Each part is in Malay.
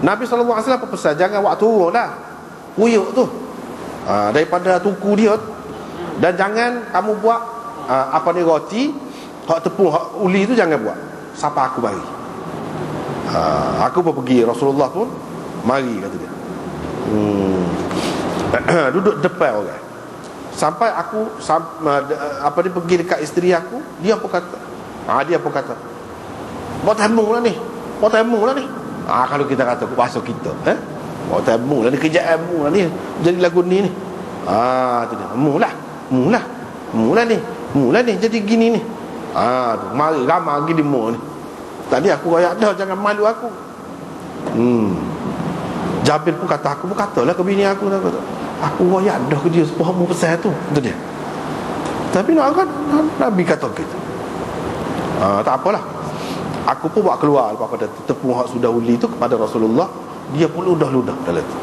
Nabi SAW pesan, jangan buat turun dah puyuk tu, daripada tuku dia. Dan jangan kamu buat roti, hak tepung, hak uli tu jangan buat sampai aku bagi. Aku pun pergi, Rasulullah pun mari, kata dia. Duduk depan orang. Sampai aku pergi dekat isteri aku, dia pun kata, buat tamu lah ni, kalau kita kata bahasa kita, buat tamu lah ni, kerjaanmu lah ni, jadi lagu ni. Tu dia, mula ni jadi gini ni. Mari ramai lagi demo ni. Tadi aku royak dah, jangan malu aku. Jabir pun kata, aku pun katalah ke bini aku, aku royak dah ke dia sepahamu pesan tu. Itu dia. Tapi nak kan Nabi kata gitu. Tak apalah. Aku pun buat keluar daripada tepung hak sudah uli tu kepada Rasulullah. Dia pun ludah-ludah dalam tu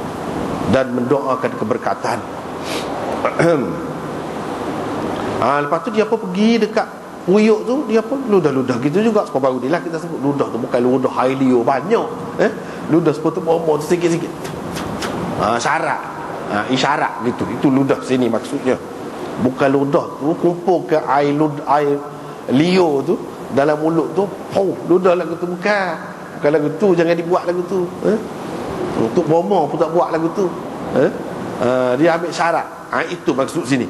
dan mendoakan keberkatan. Lepas tu dia pun pergi dekat puyuk tu, dia pun ludah-ludah gitu juga. Sebab baru ni lah kita sebut ludah tu, bukan ludah hailio banyak, ludah seperti bombong sikit-sikit, syarat, isyarat gitu. Itu ludah sini maksudnya. Bukan ludah tu kumpul ke air lio tu dalam mulut tu, ludah lagu tu. Bukan lagu tu, jangan dibuat lagu tu. Untuk bombong pun tak buat lagu tu. Dia ambil syarat. Itu maksud sini.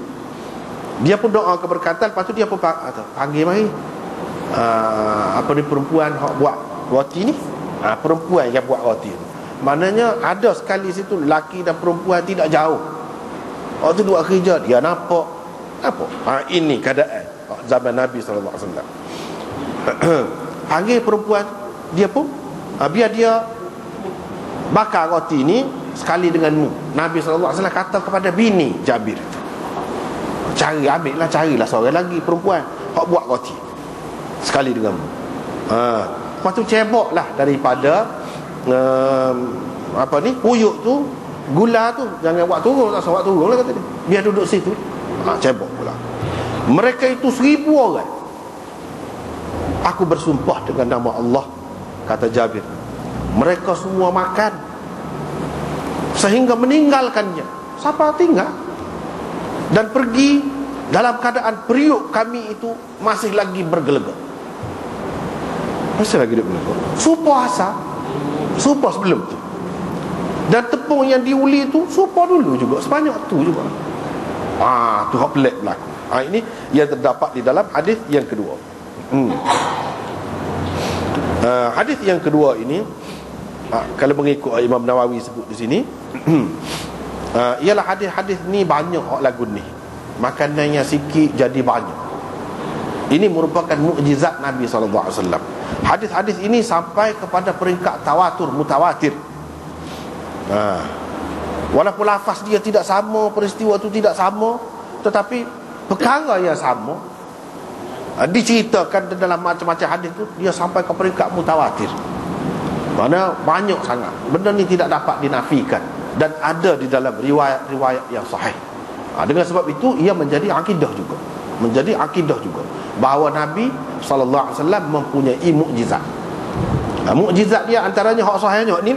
Dia pun doa keberkatan. Lepas tu dia pun panggil mari, perempuan hak buat roti ni, perempuan yang buat roti ni. Maknanya ada sekali situ lelaki dan perempuan tidak jauh. Waktu dua kerja, dia nampak ini keadaan zaman Nabi SAW. Panggil perempuan, dia pun biar dia bakar roti ni sekali denganmu. Nabi SAW kata kepada bini Jabir, carilah seorang lagi perempuan hak buat roti sekali denganmu. Lepas tu ceboklah daripada puyuk tu, gula tu jangan buat turun, tak buat turun lah kata dia, biar duduk situ. Cebok pula. Mereka itu 1000 orang. Aku bersumpah dengan nama Allah, kata Jabir, mereka semua makan sehingga meninggalkannya. Siapa tinggal? Dan pergi dalam keadaan periuk kami itu masih lagi bergelegak. Masih lagi bergelegak. Supa sebelum tu. Dan tepung yang diuli tu supa dulu juga, sebanyak tu juga. Tu hak pelik berlaku. Ini yang terdapat di dalam hadis yang kedua. Hadis yang kedua ini, kalau mengikut Imam Nawawi sebut di sini, ialah hadis-hadis ni banyak hak lagu ni. Makanannya sikit jadi banyak. Ini merupakan mukjizat Nabi SAW. Hadis-hadis ini sampai kepada peringkat mutawatir. Walaupun lafaz dia tidak sama, peristiwa itu tidak sama, tetapi perkara yang sama diceritakan dalam macam-macam hadis tu, dia sampai ke peringkat mutawatir. Mana banyak sangat. Benda ni tidak dapat dinafikan dan ada di dalam riwayat-riwayat yang sahih. Dengan sebab itu ia menjadi akidah juga. Bahawa Nabi SAW mempunyai mukjizat. Mukjizat dia antaranya hak sahihnya ni.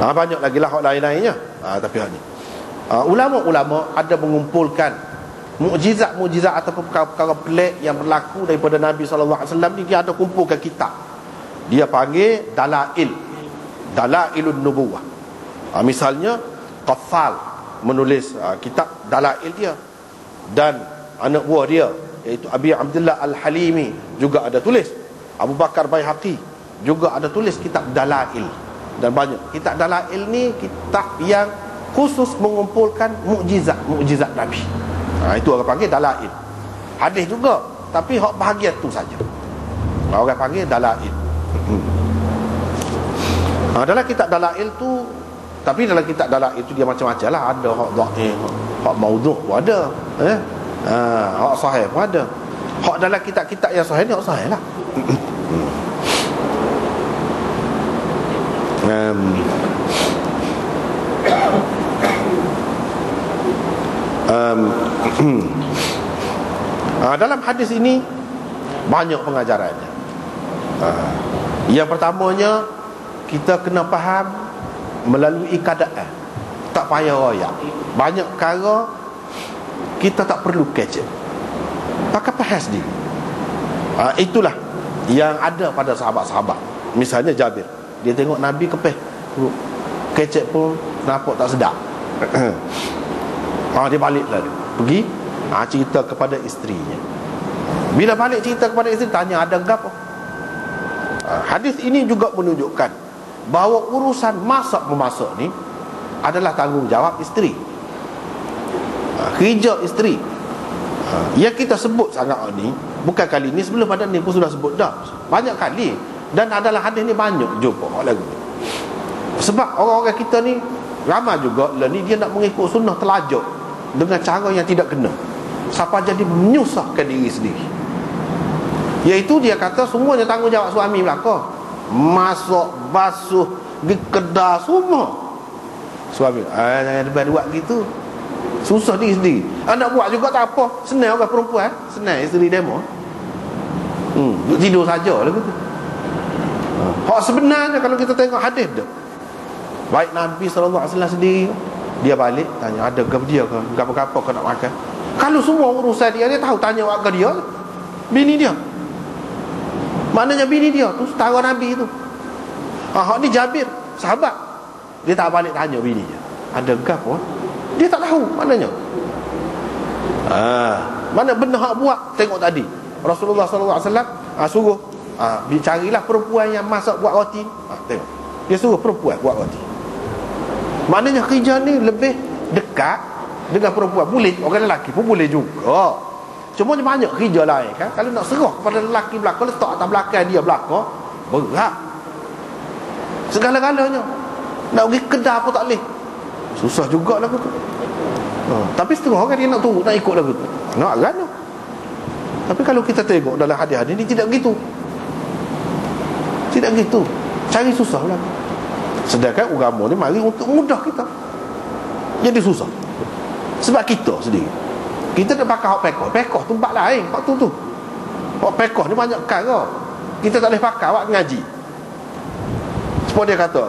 Banyak lagi lah hak lain-lainnya. Tapi hak ni, ulama-ulama ada mengumpulkan mukjizat-mukjizat ataupun perkara-perkara pelik yang berlaku daripada Nabi SAW ni. Dia ada kumpulkan kitab. Dia panggil Dalailun Nubuwah. Misalnya Qaffal menulis kitab Dalail dia, dan anak buah dia iaitu Abi Abdullah Al-Halimi juga ada tulis. Abu Bakar Baihaqi juga ada tulis kitab Dalail. Dan banyak kitab Dalail ni kitab yang khusus mengumpulkan mukjizat Nabi. Itu orang panggil Dalail. Hadis juga, tapi hak bahagian tu saja orang panggil Dalail. Dalam kitab Dalail tu, tapi dalam kitab Dalail tu dia macam-macam lah. Ada hak dhaif, hak maudhu' pun ada, hak sahih pun ada. Hak dalam kitab-kitab yang sahih ni hak sahih lah. Dalam hadis ini Banyak pengajarannya. Yang pertamanya, kita kena faham melalui keadaan, tak payah royak. Banyak perkara kita tak perlu kecek, pakai faham sendiri. Itulah yang ada pada sahabat-sahabat. Misalnya Jabir, dia tengok Nabi kepeh kecek pun nampak tak sedap. Dia balik lah, pergi cerita kepada isterinya. Bila balik cerita kepada isteri, tanya ada gapo. Hadis ini juga menunjukkan bahawa urusan masak-memasak ni adalah tanggungjawab isteri, kerja isteri. Yang kita sebut sangat ni bukan kali ni, sebelum pada ni pun sudah sebut dah banyak kali. Dan adalah hadis ni banyak jumpa lagu. Sebab orang-orang kita ni ramai juga lah ni, dia nak mengikut sunnah telajak dengan cara yang tidak kena, sampai jadi menyusahkan diri sendiri. Iaitu dia kata semuanya tanggungjawab suami belaka. Masak, basuh, pergi kedai semua suami. Jangan buat gitu, susah diri sendiri. Nak buat juga tak apa, senang orang perempuan, senang isteri demo. Tidur saja lah gitu. Hak sebenarnya kalau kita tengok hadis dah, baik Nabi SAW sendiri, dia balik tanya ada ke dia ke, apa-apa kau nak makan. Kalau semua urusan dia tahu, tanya ke dia, bini dia. Maknanya bini dia tu setara Nabi tu. Hak ni Jabir, sahabat, dia tak balik tanya bini dia ada ke apa, dia tak tahu maknanya. Mana benar hak buat. Tengok tadi Rasulullah SAW suruh carilah perempuan yang masak buat roti. Tengok, dia suruh perempuan buat roti. Maknanya kerja ni lebih dekat dengan perempuan. Boleh orang lelaki pun boleh juga, cuma banyak kerja lain kan. Kalau nak serah kepada lelaki belakang, letak atas belakang dia belakang, berat segala-galanya. Nak pergi kedai pun tak boleh, susah juga lagu tu. Tapi setengah orang dia nak tunggu, nak ikut lagu tu, nak kan. Tapi kalau kita tengok dalam hadis-hadis ni tidak gitu. Tidak gitu, cari susah lah. Sedangkan agama ni mari untuk mudah kita, jadi susah. Sebab kita sendiri, kita nak pakai hak pekoh. Pekoh tu bab lain, hak tu. Hak pekoh ni banyak perkara kita tak boleh pakai awak ngaji. Seperti dia kata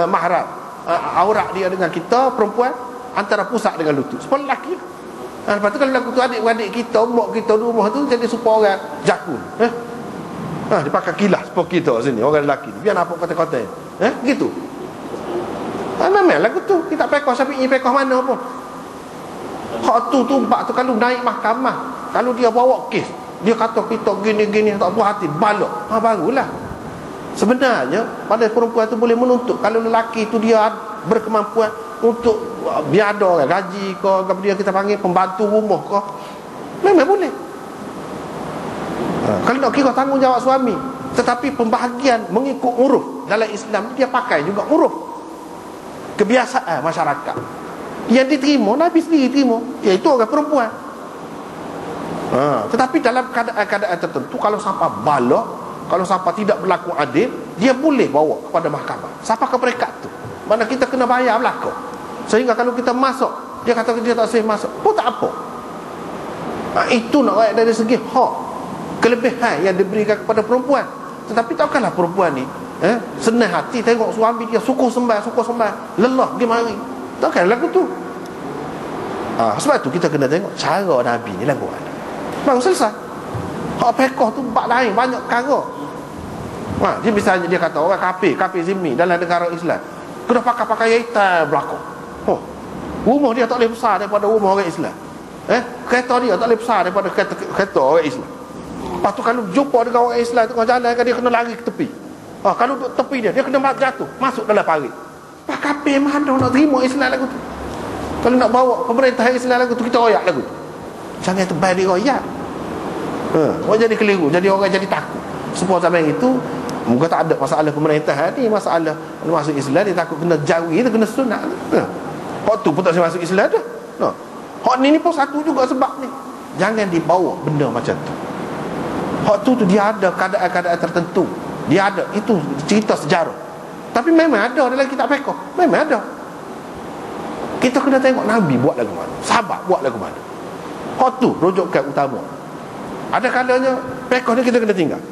mahram, aurat dia dengan kita perempuan antara pusat dengan lutut. Seperti lelaki. Lepas tu kalau lagu tu adik-adik kita, mak kita di rumah tu jadi supaya orang jakun. Dia pakai kilas seperti kita sini, orang lelaki biar nampak kata-kata. Gitu. Memang lagu tu kita pekoh, Syafi'i pekoh mana pun. Hak tu bab tu kalau naik mahkamah, kalau dia bawa kes, dia kata kita gini-gini tak puas hati, balak. Barulah. Sebenarnya pada perempuan tu boleh menuntut. Kalau lelaki tu dia berkemampuan untuk biar ada orang gaji ke, dia kita panggil pembantu rumah ke, memang boleh. Kalau nak kira tanggungjawab suami, tetapi pembahagian mengikut uruf dalam Islam, dia pakai juga uruf kebiasaan masyarakat yang diterima, Nabi sendiri terima, iaitu orang perempuan. Tetapi dalam keadaan tertentu, kalau sampai balak, kalau sampai tidak berlaku adil, dia boleh bawa kepada mahkamah sampai ke peringkat tu. Mana kita kena bayar belaka. Sehingga kalau kita masuk, dia kata dia tak boleh masuk pun tak apa. Itu nak rakyat dari segi hak, kelebihan yang diberikan kepada perempuan. Tetapi takkanlah perempuan ni senang hati tengok suami dia sukuh sembah, lelah pergi mari. Takkan lagu tu. Sebab tu kita kena tengok cara Nabi ni lagu mana. Baru selesai. Hak pekoh tu bab lain, banyak perkara. Dia misalnya dia kata orang kafir zimmi dalam negara Islam kena pakai hitam belakang. Rumah dia tak boleh besar daripada rumah orang Islam. Kereta dia tak boleh besar daripada kereta orang Islam. Lepas tu kalau jumpa dengan orang Islam tengah jalan, dia kena lari ke tepi. Kalau duduk tepi dia kena jatuh masuk dalam parit. Pak kafir mana nak terima Islam lagu tu. Kalau nak bawa pemerintahan Islam lagu tu, kita royak lagu tu. Jangan tebal dia royak. Orang jadi keliru, jadi orang jadi takut. Sebab zaman itu muka tak ada masalah pemerintahan ni, masalah masuk Islam dia takut kena jauhi, kena sunat. Hak tu pun tak boleh masuk Islam dah. Hak ni pun satu juga sebab ni. Jangan dibawa benda macam tu. Hak tu dia ada keadaan-keadaan tertentu. Dia ada, itu cerita sejarah. Tapi memang ada dalam kitab fiqh. Memang ada. Kita kena tengok Nabi buat lagu mana, sahabat buat lagu mana. Hak tu rujukan utama. Ada kalanya Pekoh ni kita kena tinggal tu.